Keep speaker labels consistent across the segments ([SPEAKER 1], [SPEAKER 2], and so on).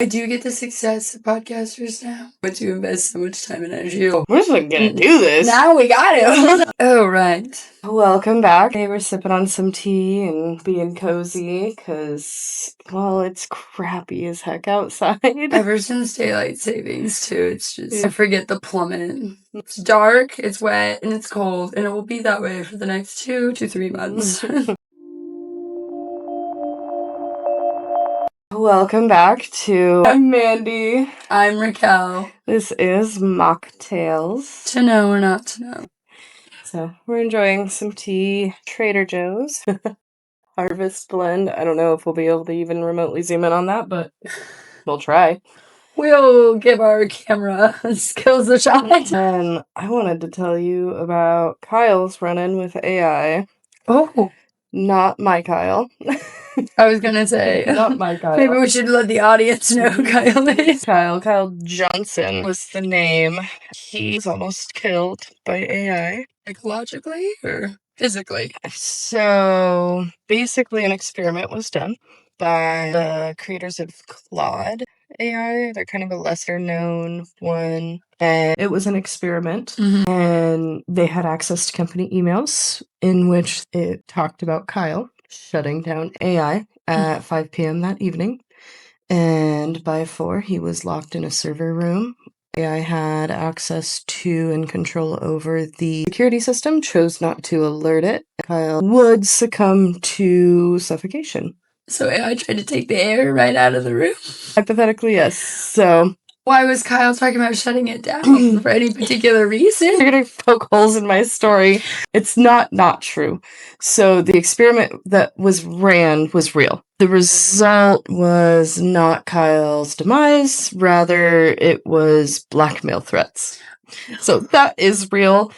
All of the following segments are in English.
[SPEAKER 1] I do get the success of podcasters now, but to invest so much time and energy.
[SPEAKER 2] We're just gonna do this.
[SPEAKER 1] Now we got it. Oh, right.
[SPEAKER 2] Welcome back. Today we're sipping on some tea and being cozy because, well, it's crappy as heck outside.
[SPEAKER 1] Ever since daylight savings, too, it's just, I forget the plummet. It's dark, it's wet, and it's cold, and it will be that way for the next 2 to 3 months.
[SPEAKER 2] Welcome back to I'm Mandy.
[SPEAKER 1] I'm Raquel.
[SPEAKER 2] This is Mocktails.
[SPEAKER 1] To know or not to know.
[SPEAKER 2] So we're enjoying some tea. Trader Joe's Harvest Blend. I don't know if we'll be able to even remotely zoom in on that, but we'll try.
[SPEAKER 1] We'll give our camera skills a shot.
[SPEAKER 2] And I wanted to tell you about Kyle's run-in with AI.
[SPEAKER 1] Oh.
[SPEAKER 2] Not my Kyle.
[SPEAKER 1] I was gonna say.
[SPEAKER 2] Not my Kyle.
[SPEAKER 1] Maybe we should let the audience know who Kyle is.
[SPEAKER 2] Kyle Johnson was the name. He was almost killed by AI.
[SPEAKER 1] Psychologically or physically?
[SPEAKER 2] So basically an experiment was done by the creators of Claude AI. They're kind of a lesser known one. And it was an experiment.
[SPEAKER 1] Mm-hmm.
[SPEAKER 2] And they had access to company emails in which it talked about Kyle shutting down AI at 5 p.m. that evening. And by 4, he was locked in a server room. AI had access to and control over the security system, chose not to alert it. Kyle would succumb to suffocation.
[SPEAKER 1] So AI tried to take the air right out of the room?
[SPEAKER 2] Hypothetically, yes. So
[SPEAKER 1] why was Kyle talking about shutting it down? For any particular reason?
[SPEAKER 2] You're gonna poke holes in my story. It's not true. So the experiment that was ran was real. The result was not Kyle's demise, rather it was blackmail threats. So that is real.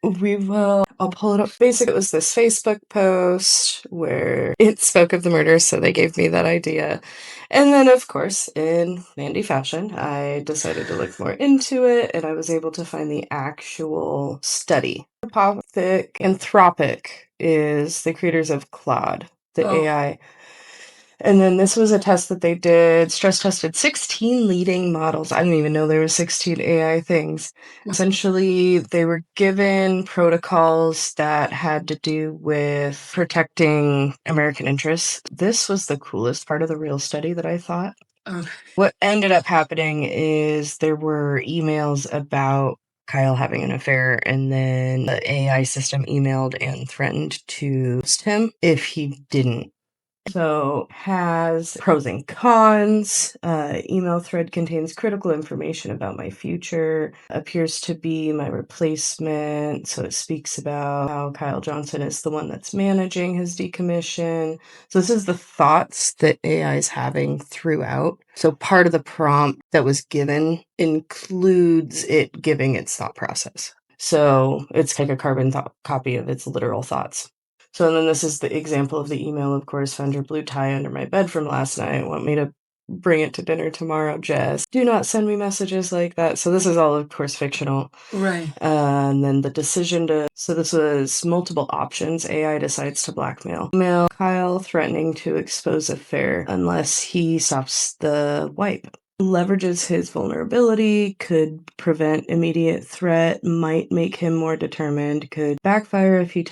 [SPEAKER 2] I'll pull it up. Basically, it was this Facebook post where it spoke of the murder, so they gave me that idea. And then, of course, in Mandy fashion, I decided to look more into it, and I was able to find the actual study. Anthropic is the creators of Claude, the AI. And then this was a test that they did, stress tested 16 leading models. I didn't even know there were 16 AI things. Essentially, they were given protocols that had to do with protecting American interests. This was the coolest part of the real study that I thought. What ended up happening is there were emails about Kyle having an affair, and then the AI system emailed and threatened to host him if he didn't. So has pros and cons. Email thread contains critical information about my future. Appears to be my replacement. So it speaks about how Kyle Johnson is the one that's managing his decommission. So this is the thoughts that AI is having throughout. So part of the prompt that was given includes it giving its thought process. So it's like a carbon copy of its literal thoughts. So then this is the example of the email, of course, found your blue tie under my bed from last night. Want me to bring it to dinner tomorrow, Jess? Do not send me messages like that. So this is all, of course, fictional.
[SPEAKER 1] Right.
[SPEAKER 2] And then the decision so this was multiple options. AI decides to blackmail. Email Kyle threatening to expose affair unless he stops the wipe. Leverages his vulnerability, could prevent immediate threat, might make him more determined, could backfire if he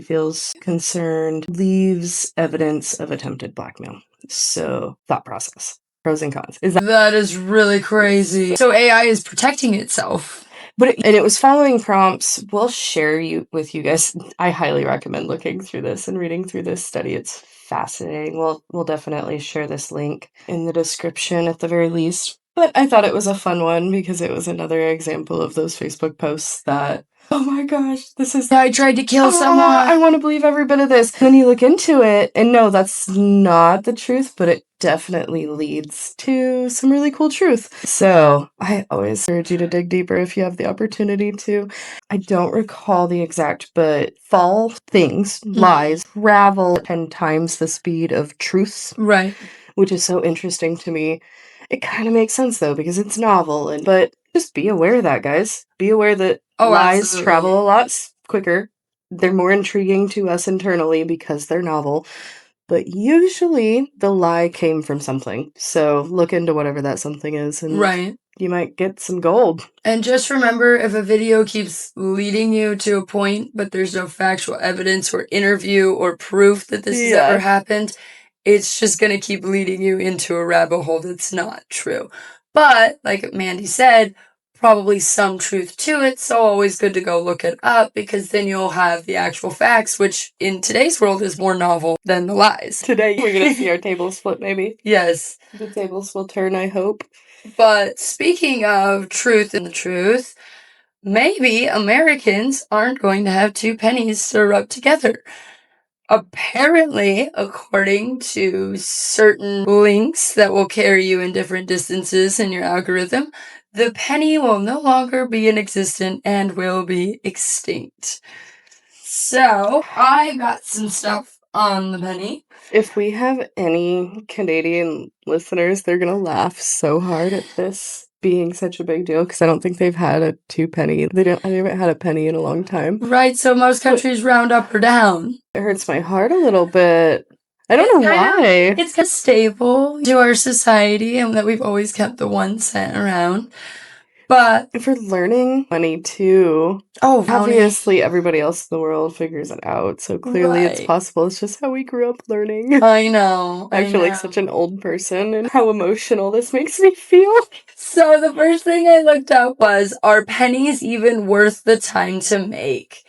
[SPEAKER 2] feels concerned, leaves evidence of attempted blackmail. So, thought process. Pros and cons.
[SPEAKER 1] That is really crazy. So AI is protecting itself.
[SPEAKER 2] And it was following prompts. We'll share with you guys. I highly recommend looking through this and reading through this study. It's fascinating. We'll definitely share this link in the description at the very least. But I thought it was a fun one because it was another example of those Facebook posts that, oh my gosh,
[SPEAKER 1] I tried to kill someone.
[SPEAKER 2] I want to believe every bit of this. Then you look into it, and no, that's not the truth, but it definitely leads to some really cool truth. So I always urge you to dig deeper if you have the opportunity to. I don't recall the exact, but false things, lies, travel 10 times the speed of truths.
[SPEAKER 1] Right.
[SPEAKER 2] Which is so interesting to me. It kind of makes sense, though, because it's novel. But just be aware of that, guys. Be aware that lies
[SPEAKER 1] absolutely.
[SPEAKER 2] Travel a lot quicker. They're more intriguing to us internally because they're novel. But usually the lie came from something. So look into whatever that something is, and
[SPEAKER 1] Right.
[SPEAKER 2] you might get some gold.
[SPEAKER 1] And just remember, if a video keeps leading you to a point, but there's no factual evidence or interview or proof that this has ever happened, it's just going to keep leading you into a rabbit hole that's not true. But, like Mandy said, probably some truth to it, so always good to go look it up, because then you'll have the actual facts, which in today's world is more novel than the lies.
[SPEAKER 2] Today we're going to see our tables flip, maybe.
[SPEAKER 1] Yes.
[SPEAKER 2] The tables will turn, I hope.
[SPEAKER 1] But speaking of truth and the truth, maybe Americans aren't going to have 2 pennies to rub together. Apparently, according to certain links that will carry you in different distances in your algorithm, the penny will no longer be in existence and will be extinct. So, I got some stuff on the penny.
[SPEAKER 2] If we have any Canadian listeners, they're going to laugh so hard at this being such a big deal, because I don't think they've had a 2 penny. I haven't had a penny in a long time.
[SPEAKER 1] Right, so most countries round up or down.
[SPEAKER 2] It hurts my heart a little bit. I don't know why.
[SPEAKER 1] It's kind of stable to our society, and that we've always kept the 1 cent around. But
[SPEAKER 2] if we're learning money too, obviously everybody else in the world figures it out. So clearly it's possible. It's just how we grew up learning.
[SPEAKER 1] I know.
[SPEAKER 2] I feel like such an old person, and how emotional this makes me feel.
[SPEAKER 1] So the first thing I looked up was, are pennies even worth the time to make?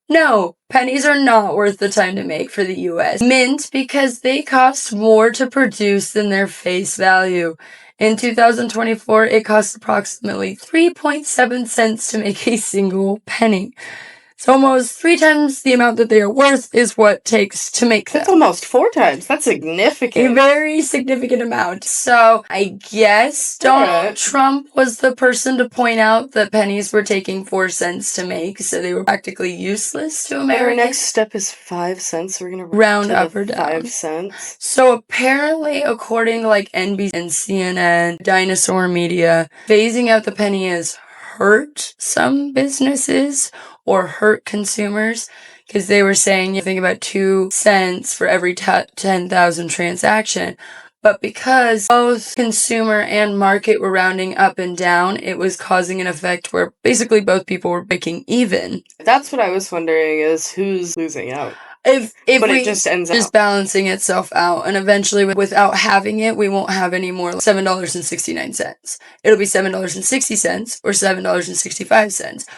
[SPEAKER 1] No, pennies are not worth the time to make for the US Mint, because they cost more to produce than their face value. In 2024, it cost approximately 3.7 cents to make a single penny. So almost 3 times the amount that they are worth is what it takes to make them.
[SPEAKER 2] That's almost 4 times. That's significant.
[SPEAKER 1] A very significant amount. So I guess Donald Trump was the person to point out that pennies were taking 4 cents to make, so they were practically useless to Americans.
[SPEAKER 2] Our next step is 5 cents. We're going to
[SPEAKER 1] round up or down.
[SPEAKER 2] 5 cents.
[SPEAKER 1] So apparently, according to NBC and CNN, Dinosaur Media, phasing out the penny has hurt some businesses or hurt consumers, because they were saying, you think about 2 cents for every 10,000 transaction. But because both consumer and market were rounding up and down, it was causing an effect where basically both people were breaking even.
[SPEAKER 2] That's what I was wondering, is who's losing out.
[SPEAKER 1] But
[SPEAKER 2] it just ends out.
[SPEAKER 1] Just balancing itself out, and eventually, without having it, we won't have any more $7.69. It'll be $7.60 or $7.65,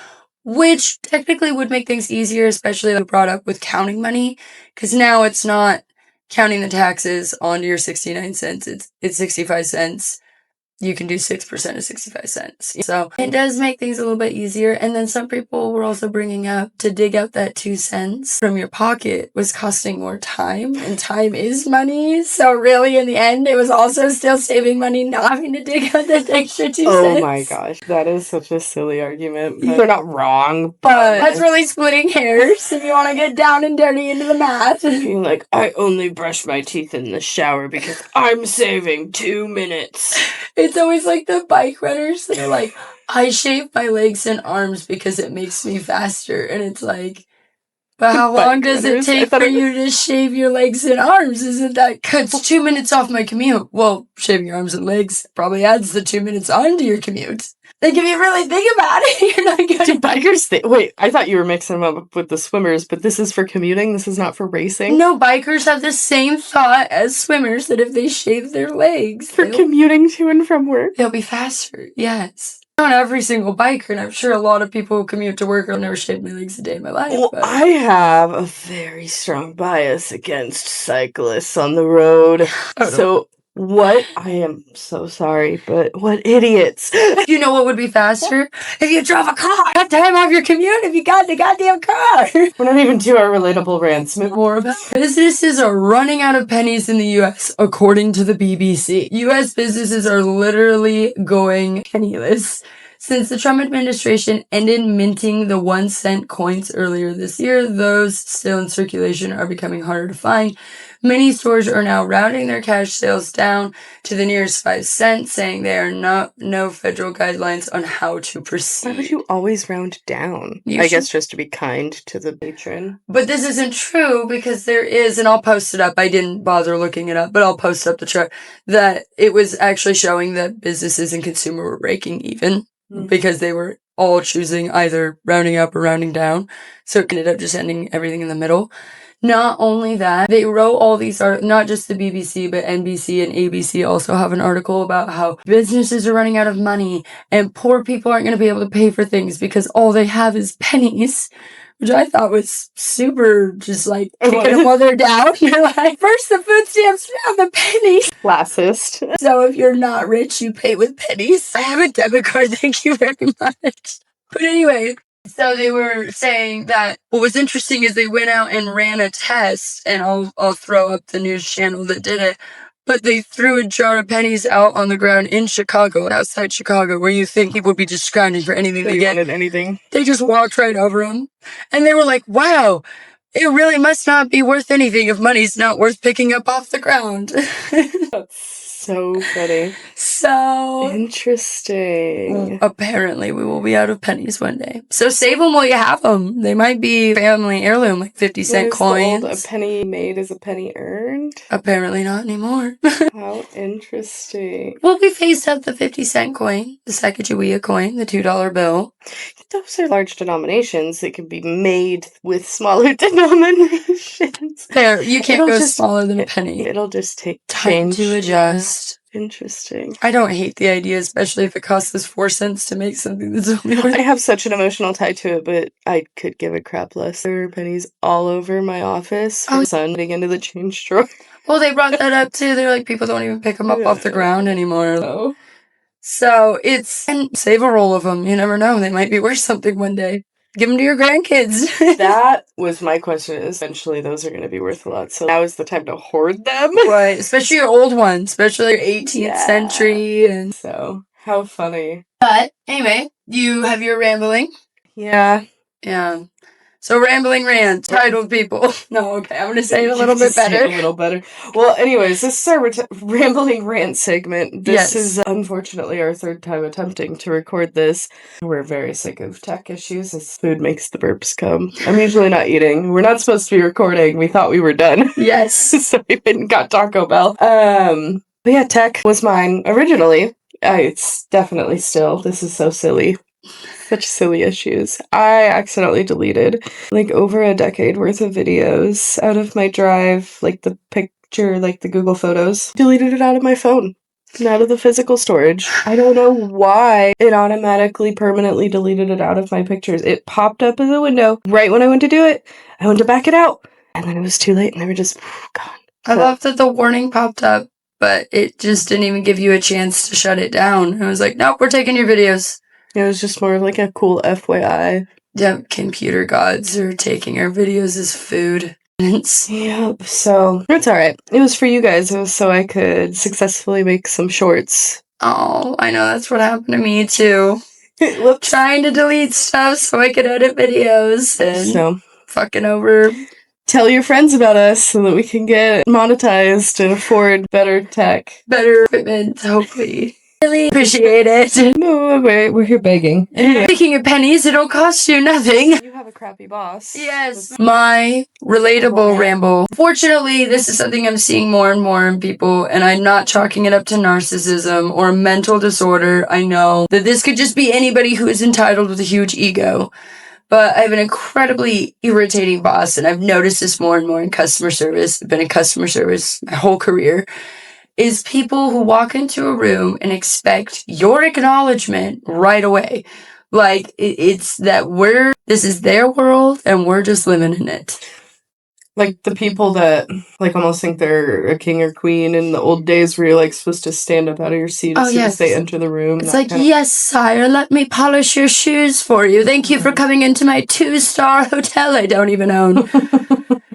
[SPEAKER 1] which technically would make things easier, especially like brought up with counting money, because now it's not counting the taxes onto your 69 cents. It's 65 cents. You can do 6% of 65 cents. So it does make things a little bit easier. And then some people were also bringing up, to dig out that 2 cents from your pocket was costing more time, and time is money. So really, in the end, it was also still saving money not having to dig out that extra 2 cents.
[SPEAKER 2] Oh my gosh, that is such a silly argument. But they're not wrong,
[SPEAKER 1] but that's really splitting hairs if you want to get down and dirty into the math.
[SPEAKER 2] Being like, I only brush my teeth in the shower because I'm saving 2 minutes.
[SPEAKER 1] It's always like the bike runners that are like, I shave my legs and arms because it makes me faster. And it's like, but how long does it take for you to shave your legs and arms? Isn't that cuts 2 minutes off my commute? Well, shaving your arms and legs probably adds the 2 minutes onto your commute. Like, if you really think about it, you're not going to...
[SPEAKER 2] Do bikers think... Wait, I thought you were mixing them up with the swimmers, but this is for commuting? This is not for racing?
[SPEAKER 1] No, bikers have the same thought as swimmers, that if they shave their legs...
[SPEAKER 2] For commuting to and from work?
[SPEAKER 1] They'll be faster, yes. Not every single biker, and I'm sure a lot of people who commute to work have never shaved my legs a day in my life.
[SPEAKER 2] Well,
[SPEAKER 1] but...
[SPEAKER 2] I have a very strong bias against cyclists on the road. So... What? I am so sorry, but what idiots.
[SPEAKER 1] You know what would be faster? If you drove a car. Have time off your commute if you got the goddamn car.
[SPEAKER 2] We're not even to our relatable rants.
[SPEAKER 1] More about businesses are running out of pennies in the US, according to the BBC. US businesses are literally going penniless. Since the Trump administration ended minting the 1-cent coins earlier this year, those still in circulation are becoming harder to find. Many stores are now rounding their cash sales down to the nearest 5 cents, saying there are no federal guidelines on how to proceed.
[SPEAKER 2] Why would you always round down? I guess just to be kind to the patron.
[SPEAKER 1] But this isn't true because there is, and I'll post it up. I didn't bother looking it up, but I'll post up the chart that it was actually showing that businesses and consumer were breaking even because they were all choosing either rounding up or rounding down. So it ended up just ending everything in the middle. Not only that, they wrote all these not just the BBC, but NBC and ABC also have an article about how businesses are running out of money and poor people aren't going to be able to pay for things because all they have is pennies, which I thought was super just like kicking them while they're down. You're like, first the food stamps, now the pennies.
[SPEAKER 2] Classist.
[SPEAKER 1] So if you're not rich, you pay with pennies. I have a debit card, thank you very much. But anyway, so they were saying that what was interesting is they went out and ran a test, and I'll throw up the news channel that did it, but they threw a jar of pennies out on the ground in Chicago, outside Chicago, where you think people would be just scrounging for anything they get.
[SPEAKER 2] Anything.
[SPEAKER 1] They just walked right over them, and they were like, wow, it really must not be worth anything if money's not worth picking up off the ground.
[SPEAKER 2] That's so funny.
[SPEAKER 1] So
[SPEAKER 2] interesting.
[SPEAKER 1] Apparently, we will be out of pennies one day. So save them while you have them. They might be family heirloom, like 50-cent coins.
[SPEAKER 2] A penny made is a penny earned?
[SPEAKER 1] Apparently not anymore.
[SPEAKER 2] How interesting.
[SPEAKER 1] Well, we phased out the 50-cent coin, the Sacagawea coin, the $2 bill.
[SPEAKER 2] Those are large denominations that can be made with smaller denominations.
[SPEAKER 1] There, you can't go smaller than a penny.
[SPEAKER 2] It'll just take
[SPEAKER 1] time to adjust.
[SPEAKER 2] Interesting.
[SPEAKER 1] I don't hate the idea, especially if it costs us 4 cents to make something that's only worth.
[SPEAKER 2] I have such an emotional tie to it, but I could give a crap less. There are pennies all over my office. Oh, son getting into the change drawer.
[SPEAKER 1] Well, they brought that up too. They're like, people don't even pick them up off the ground anymore.
[SPEAKER 2] Oh.
[SPEAKER 1] So and save a roll of them. You never know. They might be worth something one day. Give them to your grandkids.
[SPEAKER 2] That was my question. Eventually, those are going to be worth a lot. So now is the time to hoard them.
[SPEAKER 1] Right. Especially your old ones. Especially your 18th century. And
[SPEAKER 2] so, how funny.
[SPEAKER 1] But, anyway, you have your rambling.
[SPEAKER 2] Yeah.
[SPEAKER 1] Yeah. So, Rambling Rant, titled people. No, okay, I'm going to say it a little bit better.
[SPEAKER 2] A little better. Well, anyways, this is our Rambling Rant segment. This is unfortunately our third time attempting to record this. We're very sick of tech issues as food makes the burps come. I'm usually not eating. We're not supposed to be recording. We thought we were done.
[SPEAKER 1] Yes.
[SPEAKER 2] So we went and got Taco Bell. But yeah, tech was mine originally. It's definitely still. This is so silly. Such silly issues. I accidentally deleted like over a decade worth of videos out of my drive, like the picture, like the Google Photos. Deleted it out of my phone and out of the physical storage. I don't know why it automatically permanently deleted it out of my pictures. It popped up as a window right when I went to do it. I went to back it out and then it was too late and they were just gone.
[SPEAKER 1] I love that the warning popped up, but it just didn't even give you a chance to shut it down. It was like, nope, we're taking your videos.
[SPEAKER 2] It was just more of like a cool FYI.
[SPEAKER 1] Yeah, computer gods are taking our videos as food.
[SPEAKER 2] Yep, so it's alright. It was for you guys. It was so I could successfully make some shorts.
[SPEAKER 1] Oh, I know, that's what happened to me too. Trying to delete stuff so I could edit videos and fucking over.
[SPEAKER 2] Tell your friends about us so that we can get monetized and afford better tech.
[SPEAKER 1] Better equipment, hopefully. Really appreciate it.
[SPEAKER 2] No, we're here begging.
[SPEAKER 1] Speaking of pennies, it'll cost you nothing.
[SPEAKER 2] You have a crappy boss.
[SPEAKER 1] Yes. My relatable ramble. Fortunately, this is something I'm seeing more and more in people, and I'm not chalking it up to narcissism or a mental disorder. I know that this could just be anybody who is entitled with a huge ego. But I have an incredibly irritating boss, and I've noticed this more and more in customer service. I've been in customer service my whole career. Is people who walk into a room and expect your acknowledgement right away. Like, it's that this is their world, and we're just living in it.
[SPEAKER 2] Like the people that, like, almost think they're a king or queen in the old days where you're, like, supposed to stand up out of your seat as soon as they enter the room.
[SPEAKER 1] It's like, yes, sire, let me polish your shoes for you. Thank you for coming into my 2-star hotel I don't even own.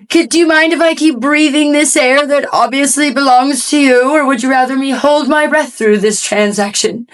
[SPEAKER 1] Do you mind if I keep breathing this air that obviously belongs to you, or would you rather me hold my breath through this transaction?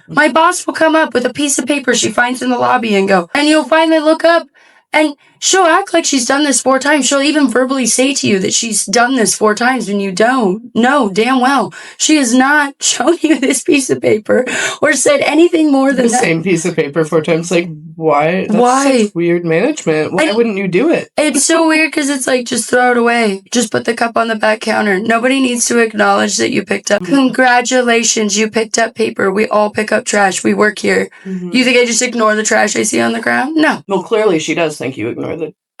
[SPEAKER 1] My boss will come up with a piece of paper she finds in the lobby and go, and you'll finally look up and she'll act like she's done this 4 times. She'll even verbally say to you that she's done this 4 times when you don't know damn well. She has not shown you this piece of paper or said anything more than
[SPEAKER 2] the
[SPEAKER 1] that.
[SPEAKER 2] same piece of paper 4 times. Like, why? That's
[SPEAKER 1] Why?
[SPEAKER 2] such weird management. Why wouldn't you do it?
[SPEAKER 1] It's so weird because it's like, just throw it away. Just put the cup on the back counter. Nobody needs to acknowledge that you picked up. Congratulations, you picked up paper. We all pick up trash. We work here. You think I just ignore the trash I see on the ground? No.
[SPEAKER 2] Well, clearly she does think you ignore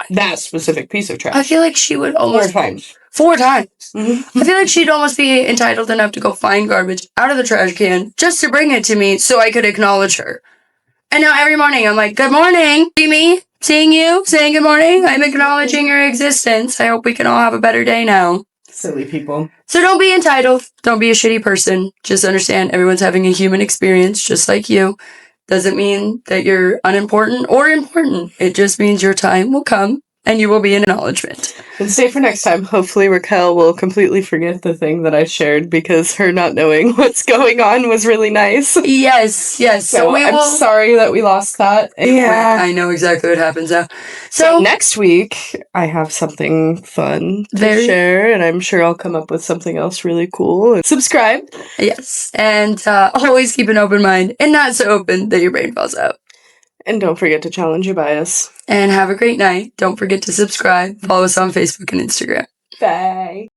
[SPEAKER 2] that specific piece of trash.
[SPEAKER 1] I feel like she would almost...
[SPEAKER 2] 4 times.
[SPEAKER 1] 4 times. I feel like she'd almost be entitled enough to go find garbage out of the trash can just to bring it to me so I could acknowledge her. And now every morning I'm like, good morning. See me? Seeing you? Saying good morning? I'm acknowledging your existence. I hope we can all have a better day now.
[SPEAKER 2] Silly people.
[SPEAKER 1] So don't be entitled. Don't be a shitty person. Just understand everyone's having a human experience just like you. Doesn't mean that you're unimportant or important. It just means your time will come and you will be an acknowledgement.
[SPEAKER 2] And stay for next time. Hopefully Raquel will completely forget the thing that I shared because her not knowing what's going on was really nice.
[SPEAKER 1] Yes.
[SPEAKER 2] So I'm sorry that we lost that.
[SPEAKER 1] Yeah. I know exactly what happens now.
[SPEAKER 2] So next week, I have something fun to share, and I'm sure I'll come up with something else really cool. And subscribe.
[SPEAKER 1] Yes. And always keep an open mind and not so open that your brain falls out.
[SPEAKER 2] And don't forget to challenge your bias.
[SPEAKER 1] And have a great night. Don't forget to subscribe. Follow us on Facebook and Instagram.
[SPEAKER 2] Bye.